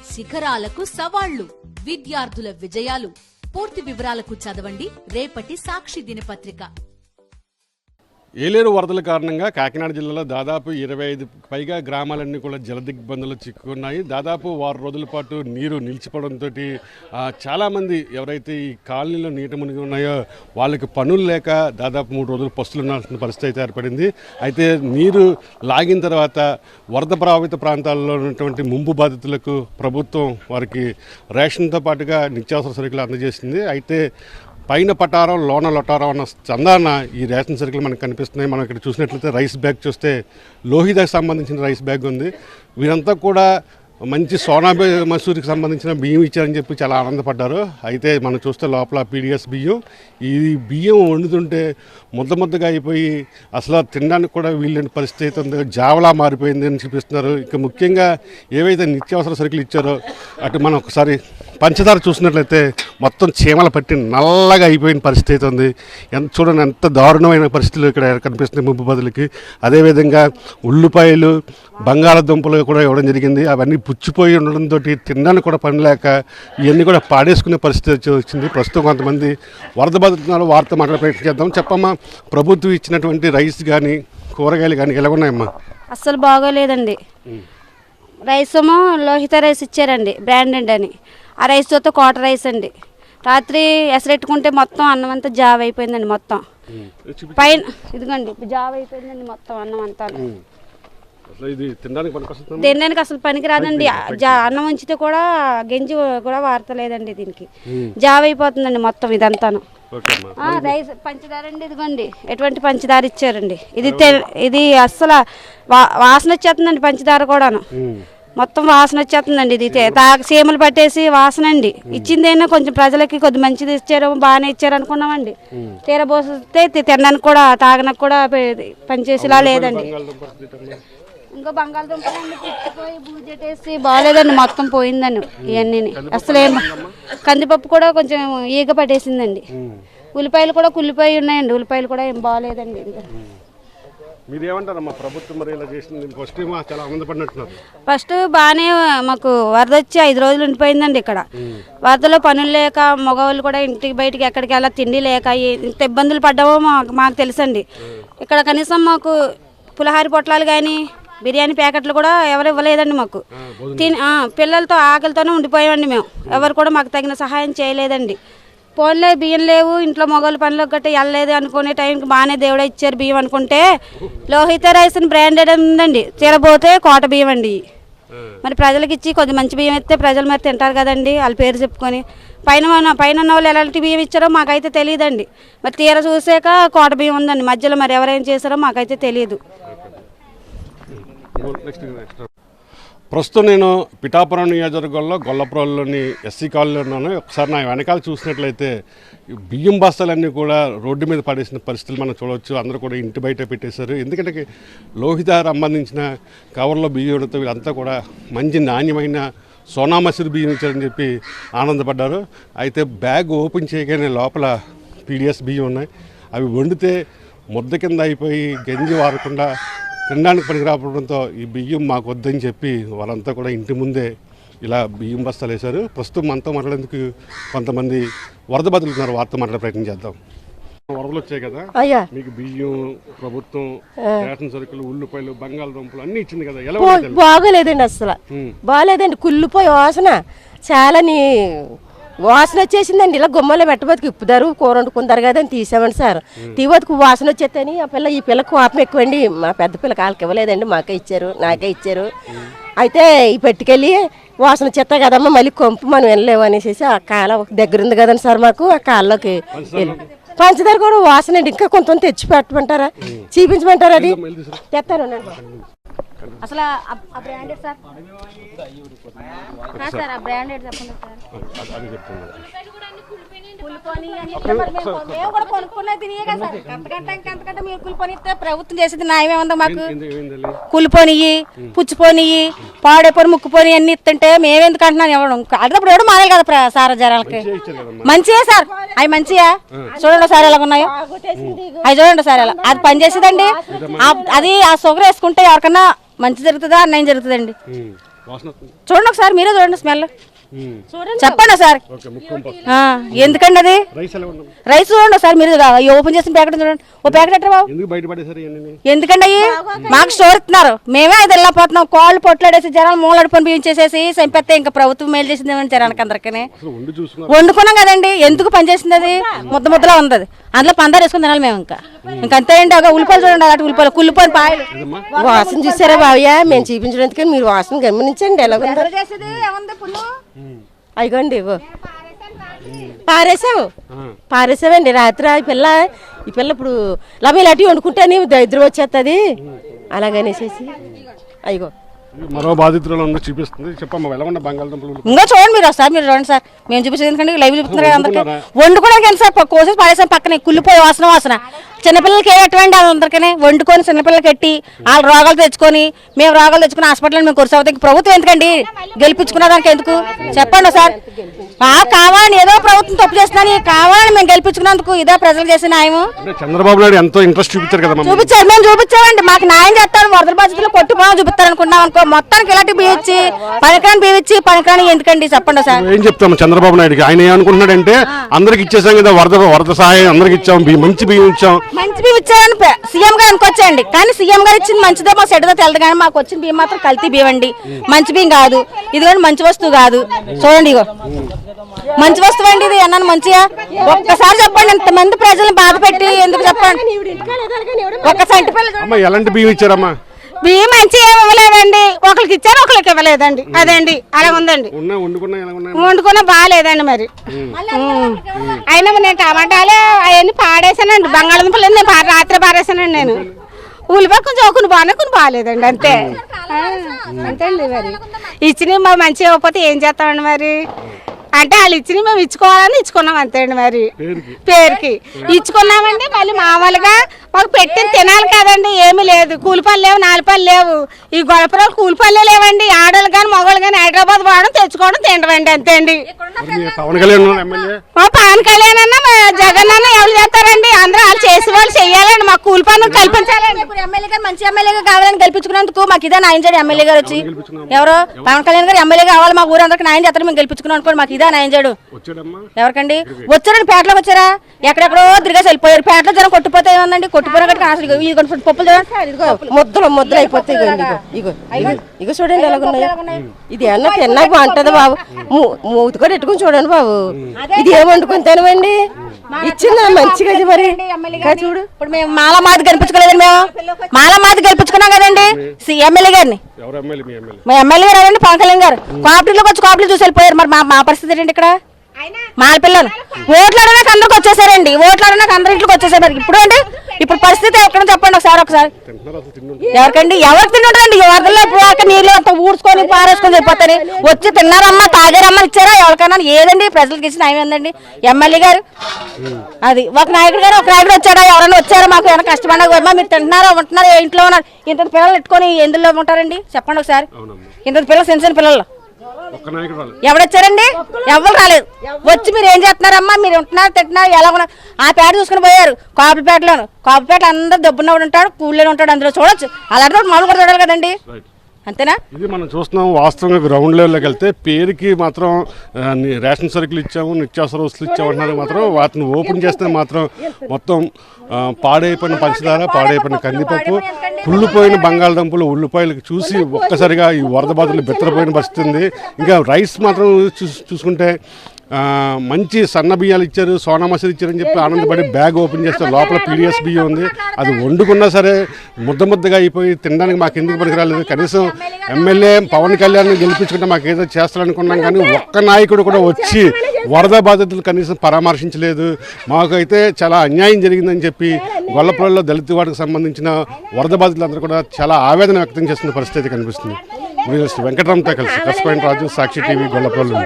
శిఖరాలకు సవాళ్లు, విద్యార్థుల విజయాలు. పూర్తి వివరాలకు చదవండి రేపటి సాక్షి దినపత్రిక. ఏలేరు వరదల కారణంగా కాకినాడ జిల్లాలో దాదాపు 25 పైగా గ్రామాలన్నీ కూడా జలదిగ్బంధంలో చిక్కుకున్నాయి. దాదాపు వారం రోజుల పాటు నీరు నిలిచిపోవడంతో చాలామంది ఎవరైతే ఈ కాలనీలో నీట మునిగి ఉన్నాయో వాళ్ళకి పనులు లేక దాదాపు 3 రోజులు పస్తులు ఉండాల్సిన పరిస్థితి అయితే ఏర్పడింది. అయితే నీరు లాగిన తర్వాత వరద ప్రభావిత ప్రాంతాల్లో ఉన్నటువంటి ముంపు బాధితులకు ప్రభుత్వం వారికి రేషన్తో పాటుగా నిత్యావసర సరుకులు అందజేసింది. అయితే పైన పటారం లోన లొటారం అన్న చందాన ఈ రేషన్ సరుకులు మనకు కనిపిస్తున్నాయి. మనం ఇక్కడ చూసినట్లయితే రైస్ బ్యాగ్ చూస్తే లోహిదాకి సంబంధించిన రైస్ బ్యాగ్ ఉంది. వీరంతా కూడా మంచి సోనా మసూరికి సంబంధించిన బియ్యం ఇచ్చారని చెప్పి చాలా ఆనందపడ్డారు. అయితే మనం చూస్తే లోపల పీడిఎస్ బియ్యం, ఈ బియ్యం వండుతుంటే ముద్దగా అయిపోయి అసలు తినడానికి కూడా వీళ్ళని పరిస్థితి అయితే ఉంది. జావలా మారిపోయింది అని చూపిస్తున్నారు. ఇక ముఖ్యంగా ఏవైతే నిత్యావసర సరుకులు ఇచ్చారో అటు మనం ఒకసారి పంచదార చూసినట్లయితే మొత్తం చీమలు పట్టి నల్లగా అయిపోయిన పరిస్థితి అయితే ఉంది. చూడండి ఎంత దారుణమైన పరిస్థితులు ఇక్కడ కనిపిస్తున్నాయి ముంపు బదులకి. అదేవిధంగా ఉల్లిపాయలు, బంగాళాదుంపలు కూడా ఇవ్వడం జరిగింది. అవన్నీ పుచ్చిపోయి ఉండడంతో తినడానికి కూడా పని లేక ఇవన్నీ కూడా పాడేసుకునే పరిస్థితి వచ్చింది. ప్రస్తుతం కొంతమంది వరద బాధితున్నారు. వారితో మాట్లాడే ప్రయత్నం చేద్దాం. చెప్పమ్మా, ప్రభుత్వం ఇచ్చినటువంటి రైస్ కానీ కూరగాయలు కానీ ఎలా ఉన్నాయమ్మా? అస్సలు బాగోలేదండి. రైస్ ఏమో లోహిత రైస్ ఇచ్చారండి, బ్రాండెడ్ అని. ఆ రైస్ తో కోట రైస్ అండి. రాత్రి ఎసరెట్టుకుంటే మొత్తం అన్నం అంతా జావ్ అయిపోయిందండి. మొత్తం పైన ఇదిగోండి జావ్ అయిపోయిందండి మొత్తం అన్నం అంతా. తినడానికి అసలు పనికి రాదండి. అన్నం ఉంచితే కూడా గెంజి కూడా వాడతలేదండి. దీనికి జావ్ అయిపోతుందండి మొత్తం ఇదంతాను. రైస్ పంచదార అండి, ఇదిగోండి ఎటువంటి పంచదార ఇచ్చారండి. ఇది అస్సలు వాసన వచ్చేస్తుందండి. పంచదార కూడాను మొత్తం వాసన వచ్చేస్తుందండి. ఇది సీమలు పట్టేసి వాసన అండి. ఇచ్చిందైనా కొంచెం ప్రజలకి కొద్ది మంచిది ఇచ్చారు, బాగానే ఇచ్చారు అనుకున్నామండి. తీరబోస్తే తినడానికి కూడా తాగడానికి కూడా పనిచేసేలా లేదండి. ఇంకా బంగాళదుంపలన్నీ పుచ్చిపోయి బూజెట్టేసి బాగాలేదండి. మొత్తం పోయిందండి ఇవన్నీ. అసలు ఏం కందిపప్పు కూడా కొంచెం ఈగ పట్టేసిందండి. ఉల్లిపాయలు కూడా కుళ్ళిపోయి ఉన్నాయండి. ఉల్లిపాయలు కూడా ఏం బాగాలేదండి. ఫస్ట్ బాగానే మాకు వరద వచ్చి 5 రోజులు ఉండిపోయిందండి ఇక్కడ. వరదలో పనులు లేక మగవాళ్ళు కూడా ఇంటికి బయటికి ఎక్కడికి వెళ్ళా తిండి లేక ఇంత ఇబ్బందులు పడ్డామో మాకు తెలుసండి. ఇక్కడ కనీసం మాకు పులిహార పొట్లాలు కానీ బిర్యానీ ప్యాకెట్లు కూడా ఎవరు ఇవ్వలేదండి మాకు. పిల్లలతో ఆకలితోనే ఉండిపోయామండి మేము. ఎవరు కూడా మాకు తగిన సహాయం చేయలేదండి. పోన్లే బియ్యం లేవు ఇంట్లో మొగలు పనులు గట్రా వెళ్ళలేదు అనుకునే టైంకి బాగానే దేవుడే ఇచ్చారు బియ్యం అనుకుంటే లోహిత రైస్ బ్రాండెడ్ ఉందండి. తీరబోతే కోట బియ్యం అండి. మరి ప్రజలకు ఇచ్చి కొద్ది మంచి బియ్యం ఇస్తే ప్రజలు మరి తింటారు కదండి వాళ్ళ పేరు చెప్పుకొని. పైన ఉన్న వాళ్ళు ఎలాంటి బియ్యం ఇచ్చారో మాకైతే తెలియదండి. మరి తీర చూసాక కోట బియ్యం ఉందండి. మధ్యలో మరి ఎవరేం చేశారో మాకైతే తెలియదు. ప్రస్తుతం నేను పిఠాపురం నియోజకవర్గంలో గొల్లపురంలోని ఎస్సీ కాలనీలో ఉన్నాను. ఒకసారి నా వెనకాల చూసినట్లయితే బియ్యం బస్తాలన్నీ కూడా రోడ్డు మీద పడేసిన పరిస్థితులు మనం చూడవచ్చు. అందరూ కూడా ఇంటి బయట పెట్టేశారు. ఎందుకంటే లోహిత సంబంధించిన కవర్లో బియ్యం ఉండటం వీళ్ళంతా కూడా మంచి నాణ్యమైన సోనా మసూరి బియ్యం ఇచ్చారని చెప్పి ఆనందపడ్డారు. అయితే బ్యాగ్ ఓపెన్ చేయగానే లోపల పీడిఎస్ బియ్యం ఉన్నాయి. అవి వండితే ముద్ద కింద అయిపోయి గంజి వారకుండా తినడానికి పనికి రావడంతో ఈ బియ్యం మాకు వద్దని చెప్పి వాళ్ళంతా కూడా ఇంటి ముందే ఇలా బియ్యం బస్తాలు వేశారు. ప్రస్తుతం మనతో మాట్లాడేందుకు కొంతమంది వరద బాధితులున్నారు. వారితో మాట్లాడే ప్రయత్నం చేద్దాం. వరదలు వచ్చాయి కదా, మీకు బియ్యం ప్రభుత్వం రేషన్ సరుకులు, ఉల్లిపాయలు, బంగాళదుంపలు అన్ని ఇచ్చింది కదా, ఎలా బాగోలేదండి. అసలు బాగలేదండి. కుళ్ళిపోయి వాసన చాలా వాసన వచ్చేసిందండి. ఇలా గుమ్మలో పెట్టబోతుకు ఇప్పుదారు కూర వండుకుంటారు కదా అని తీసామండి సార్. తీవతకు వాసన వచ్చేస్తని ఈ పిల్ల కోపం ఎక్కువండి. మా పెద్ద పిల్ల కాళ్ళకి ఇవ్వలేదండి, మాకే ఇచ్చారు, నాకే ఇచ్చారు. అయితే ఈ పెట్టుకెళ్ళి వాసన వచ్చేస్తా కదమ్మా మళ్ళీ కొంపు మనం వెళ్ళలేము అనేసి ఆ కాళ్ళ దగ్గర ఉంది కదండి సార్ మాకు. ఆ కాళ్ళలోకి పంచదార కూడా వాసన అండి. ఇంకా కొంత తెచ్చి పెట్టమంటారా, చూపించమంటారా? అది తెస్తారు అసలు బ్రాండెడ్ సార్ సార్ బ్రాండెడ్ చెప్పండి సార్. ప్రభుత్వం చేసేది న్యాయమేముందా? మాకు కూలిపోనియి, పుచ్చిపోనియి, పాడైపోయి ముక్కుపోని అన్ని ఇస్తుంటే మేమెందుకు అంటున్నాను ఇవ్వడం. అడినప్పుడు ఎవడు మానేది కదా సార్ జనాలకి. మంచిగా సార్ అవి మంచిగా చూడండి సార్ ఎలా ఉన్నాయో అవి చూడండి సార్ ఎలా. అది పనిచేసేదండి. అది ఆ షుగర్ వేసుకుంటే ఎవరికన్నా మంచి జరుగుతుందా అన్యాయం జరుగుతుందండి. వాసన వస్తుంది. చూడండి ఒకసారి, మీరే చూడండి స్మెల్ ఉమ్. చెప్పండి సార్. ఓకే, ముక్కు పసుపు. ఎందుకండి అది రైస్ ఎలా ఉండదు? రైస్ చూడండి ఒకసారి, మీరు ఓపెన్ చేసిన ప్యాకెట్ చూడండి. ఓ ప్యాకెట్ ఎట్రా బాబు, ఎందుకు బయటపడేసారు ఇవన్నీ? ఎందుకండి అయ్యి మాకు స్టోర్ ఇస్తున్నారు, మేమే అది వెళ్ళిపోతున్నాం. కాళ్ళు పొట్లాడేసి జనాలు మూలడుకొని బియ్యించేసేసి చంపేస్తే ఇంకా ప్రభుత్వం మేలు చేసింది ఏమని జనానికి అందరికీ అసలు వండి చూసుకున్నారు. వండుకున్నాం కదండి, ఎందుకు పనిచేసింది అది? ముద్దలా ఉంది అది, అందులో పందారు వేసుకుని తినాలి మేము. ఇంకంతే అండి. ఒక ఉల్లిపాయలు చూడండి, అలాంటి ఉల్లిపాయలు కుళ్ళిపోయిన పాయలు. వాసన చూసారా బావయ్య? మేము చూపించడానికి మీరు వాసన గమనించండి ఎలా ఉందో. అయ్యండి పారేసామండి రాత్రి. ఈ పిల్ల ఇప్పుడు లమ్మీలాంటివి వండుకుంటేనే దరిద్రం వచ్చేస్తుంది అలాగనేసేసి. అయ్యో మరో బాధితులు ఉన్న చూపిస్తుంది. చెప్పమ్మా, ఎలా ఉన్న బంగాళదుంపలు? ఇంకా చూడండి మీరు ఒకసారి, మీరు చూడండి సార్. మేము చూపించేది ఎందుకంటే లైవ్ చూపిస్తున్నారు కదా అందరికీ. వండుకోవడానికి ఎంత సార్ కోసేసి పారేసాం పక్కనే, కుళ్ళిపోయి వాసన. చిన్నపిల్లలకి ఏటువంటి అందరికీ వండుకొని చిన్నపిల్లలకి ఎట్టి వాళ్ళు రోగాలు తెచ్చుకొని మేము రోగాలు తెచ్చుకుని హాస్పిటల్ మేము కొరస అవుతాం. ప్రభుత్వం ఎందుకండి గెలిపించుకున్న దానికి ఎందుకు చెప్పండి సార్. కావాలని ఏదో ప్రభుత్వం తప్పు చేస్తున్నాను, కావాలని మేము గెలిపించుకున్నందుకు ఇదే ప్రజలు చేసిన న్యాయము. చంద్రబాబు నాయుడు ఎంతో ఇంట్రెస్ట్ చూపించారు కదా. చూపించారు, మేము చూపించామండి. మాకు న్యాయం చేస్తాను, వరదల బాధ్యతలు కొట్టుకోవడం చూపిస్తారు అనుకున్నాం అనుకో. మొత్తానికి ఇలాంటి బియ్యచ్చి పనికిరాని బియ్యచ్చి పనికిరాని ఎందుకండి చెప్పండి సార్. ఏం చెప్తాము చంద్రబాబు నాయుడుకి? ఆయన ఏమనుకుంటున్నాడంటే అందరికి ఇచ్చేసాం కదా, వరద సహాయం అందరికి ఇచ్చాం, మంచి బియ్యం ఇచ్చాం. మంచి బియ్యం ఇచ్చారని సీఎం గారు అనుకోవచ్చండి, కానీ సీఎం గారు ఇచ్చింది మంచిదో మా సెడ్దో తెలదు, కానీ మాకు వచ్చిన బియ్యం మాత్రం కల్తీ బియ్యం అండి. మంచి బియ్యం కాదు ఇది, కూడా మంచి వస్తువు కాదు. చూడండి ఇగో మంచి వస్తువు అండి ఇది అన్నాను మంచిగా. ఒక్కసారి చెప్పండి, ఇంతమంది ప్రజలను బాధ పెట్టి ఎందుకు చెప్పండి. ఒక్కసారి ఎలాంటి బియ్యం ఇచ్చారమ్మా? బియ్యం మంచి ఏమి ఇవ్వలేదండి, ఒకరికి ఇచ్చారు ఒకరికి ఇవ్వలేదండి. అదండి అలా ఉందండి. వండుకున్నా బాగాలేదండి మరి. అయినా నేను టమాటాలు అవన్నీ పాడేసానండి, బంగాళదుంపలు నేను రాత్రి పారేసానండి. నేను ఉల్లిపాయ కొంచెం కొన్ని బాగానే కొన్ని బాగాలేదండి, అంతే అంతే అండి. మరి ఇచ్చినవి మరి మంచిగా ఇవ్వకపోతే ఏం చేస్తామండి మరి? అంటే వాళ్ళు ఇచ్చినవి మేము ఇచ్చుకోవాలని ఇచ్చుకున్నాం అంతే అండి. మరి పేరుకి ఇచ్చుకున్నామండి. మళ్ళీ మామూలుగా మాకు పెట్టిన తినాలి కదండి, ఏమీ లేదు. కూలిపళ్ళు లేవు, 4 పళ్ళు లేవు. ఈ గొడపలు కూలిపల్లే లేవండి. ఆడవాళ్ళు కానీ మగవాళ్ళు కానీ హైదరాబాద్ పోవడం తెచ్చుకోవడం తినవండి అంతే అండి. పవన్ కళ్యాణ్ అన్న జగన్ అన్న ఎవరు చేస్తారండి? అందరూ వాళ్ళు చేసే వాళ్ళు చెయ్యాలండి, మాకు కూలి పనులు కల్పించాలండి. ఇప్పుడు ఎమ్మెల్యే గారు మంచి ఎమ్మెల్యేగా కావాలని గెలిపించుకున్నందుకు మాకు ఇదే న్యాయం చేయడు. ఎమ్మెల్యే గారు వచ్చి ఎవరో పవన్ కళ్యాణ్ గారు ఎమ్మెల్యే కావాలి, మా ఊరందరికి న్యాయం చేస్తారు, మేము గెలిపించుకున్నాం అనుకోండి, మాకు ఇదే న్యాయం చేయడు. ఎవరికండి వచ్చారండి? పేటలోకి వచ్చారా? ఎక్కడెక్కడో తిరిగేసి వెళ్ళిపోయారు. పేటలో జనం కొట్టిపోతే ఏమందండి? కొట్టిపోయిన పప్పులు ముద్దలు అయిపోతాయి. ఇగో చూడండి ఎలాగున్నాయి. ఇది అన్న తిన్నా బాగుంటది బాబు, మూతి కూడా ఎట్టుకుని చూడండి బాబు. ఇది ఏం వండుకొని తినవండి, ఇచ్చిందా మంచిగా మరి చూడు. ఇప్పుడు మేము మాలమాది గెలిపించుకోలేదండి, మేము మాలమాది గెలిపించుకున్నాం కదండి ఎమ్మెల్యే గారిని. మా ఎమ్మెల్యే గారు ఎవరండి? పవన్ కళ్యాణ్ గారు. కాపుటీలోకి వచ్చి కాపుటీలు చూసి వెళ్ళిపోయారు. మరి మా పరిస్థితి ఏంటండి? ఇక్కడ మాల పిల్లలు ఓట్లాడడానికి అందరికి వచ్చేసారండి, ఓట్లాడడానికి అందరి ఇంట్లోకి వచ్చేసారు. మరి ఇప్పుడు అంటే ఇప్పుడు పరిస్థితి ఎక్కడ చెప్పండి ఒకసారి. ఎవరికండి? ఎవరికి తింటారండి? వరదల్లో ఇప్పుడు నీళ్ళు అంతా ఊడ్చుకొని పారేసుకొని చెప్పిపోతారు. వచ్చి తిన్నారమ్మా, తాగారమ్మా, ఇచ్చారా ఎవరికైనా? ఏదండి ప్రజలకు ఇచ్చిన న్యాయం ఏందండి? ఎమ్మెల్యే గారు అది ఒక నాయకుడు గారు, ఒక నాయకుడు వచ్చాడా? ఎవరైనా వచ్చారా? మాకు ఏమైనా కష్టపడమ్మా, మీరు తింటున్నారా ఉంటున్నారా, ఇంట్లో ఉన్నారు, ఇంత పిల్లలు పెట్టుకొని ఎందులో ఉంటారండి చెప్పండి ఒకసారి. ఇంత పిల్లలు చిన్న పిల్లలు ఎవడొచ్చారండి? ఎవరు రాలేదు. వచ్చి మీరు ఏం చేస్తున్నారమ్మా, మీరు ఉంటున్నారు తింటున్నారు ఎలా ఉన్నారు? ఆ పేట చూసుకుని పోయారు. కాపులపేటలోను, కాపులపేట అందరూ దబ్బున్నవాడు ఉంటాడు, కూలీలో ఉంటాడు, అందులో చూడొచ్చు. అలాంటి మామూలు కూడా చూడాలి కదండి, అంతేనా? ఇది మనం చూస్తున్నాం. వాస్తవంగా గ్రౌండ్ లెవెల్లోకి వెళ్తే పేరుకి మాత్రం రేషన్ సరుకులు ఇచ్చాము, నిత్యావసర వస్తువులు ఇచ్చాము అంటున్నారు. మాత్రం వాటిని ఓపెన్ చేస్తే మాత్రం మొత్తం పాడైపోయిన పంచదార, పాడైపోయిన కందిపప్పు, కుళ్ళిపోయిన బంగాళదుంపలు, ఉల్లిపాయలు చూసి ఒక్కసారిగా ఈ వరద బాధలు బెత్తరపోయిన పరిస్థితి ఉంది. ఇంకా రైస్ మాత్రం చూసుకుంటే మంచి సన్న బియ్యాలు ఇచ్చారు, సోనా మసూరి ఇచ్చారని చెప్పి ఆనందపడి బ్యాగ్ ఓపెన్ చేస్తే లోపల పీడిఎస్ బియ్యం ఉంది. అది వండుకున్నా సరే ముద్దగా అయిపోయి తినడానికి మాకు ఎందుకు పనికిరాలేదు. కనీసం ఎమ్మెల్యే పవన్ కళ్యాణ్ గెలిపించుకుంటే మాకు ఏదో చేస్తారనుకున్నాం, కానీ ఒక్క నాయకుడు కూడా వచ్చి వరద బాధితులు కనీసం పరామర్శించలేదు. మాకైతే చాలా అన్యాయం జరిగిందని చెప్పి గొల్లపల్లిలో దళిత వాడికి సంబంధించిన వరద బాధితులందరూ కూడా చాలా ఆవేదన వ్యక్తం చేస్తున్న పరిస్థితి కనిపిస్తుంది. వెంకటరామ్తో కలిసి కస్పాయింట్ రాజు, సాక్షి టీవీ, గొల్లపల్లి.